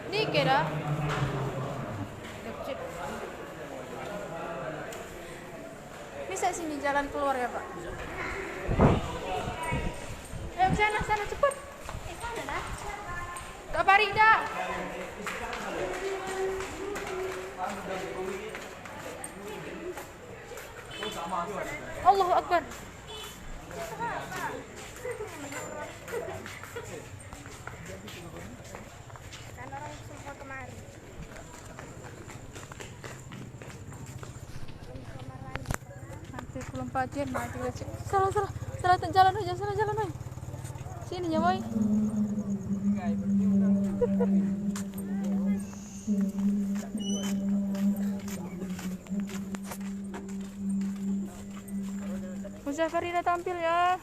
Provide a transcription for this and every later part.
Ni kira. Bisa sini jalan keluar ya Pak? Ayo sana, sana cepat. Sana lah. Kak Farida. Allahu Akbar. Kan orang semua kemari. Nanti belum pajen, mati aja. Salah, salah, salah jalan aja, salah jalan aja. Sini ya boy. Ustaz Farida tampil ya.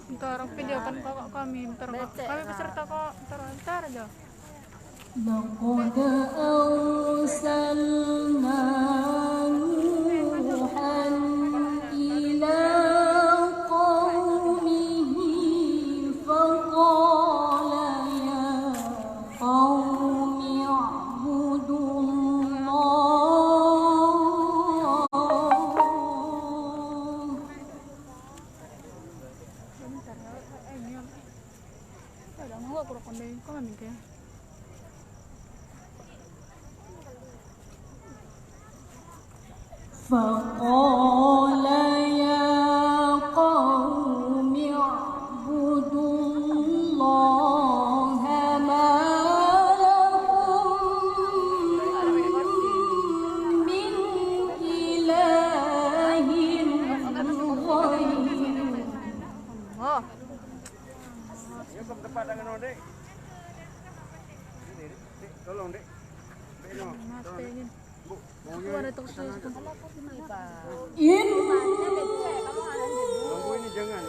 Bentar, videokan kakak kami. Bentar, kami peserta kok. Bentar aja. لقد أرسلنا نوحا إلى قومه فقال يا قوم اعبدوا الله. فقال يا قوم اعبدوا الله ما لكم من إله غيره. Tolong dek. Aku ada terus. Ini jangan.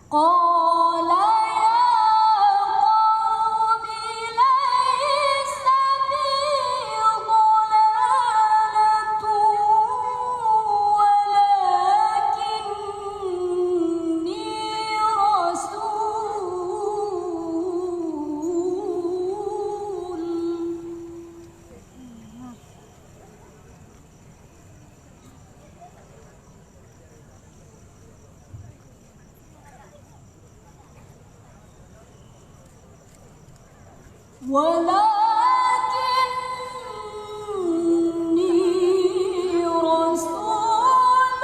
قال ولكني رسول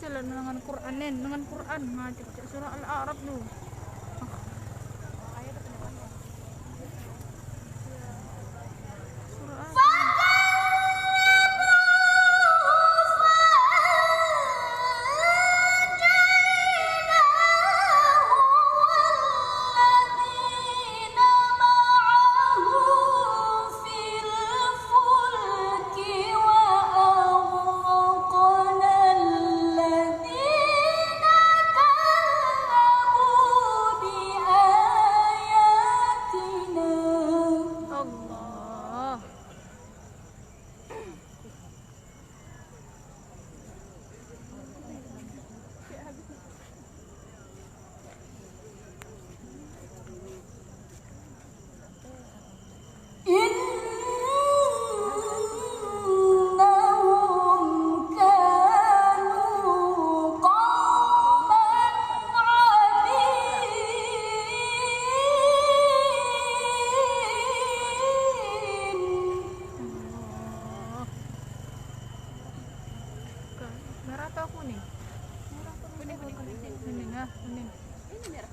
bisa lah dengan Quran dengan Quran ngaji surah Al-A'raf tu. Allah. إنهم كانوا قوما عمين. Merah atau kuning? Kuning. Kuning ah, kuning. Ini merah.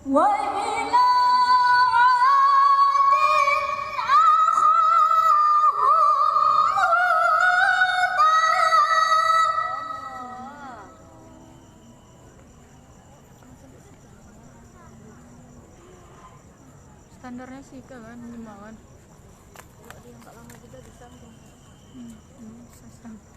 وإلى Standarnya sih kan 5 kan. Kalau dia nggak lama juga bisa. Bisa.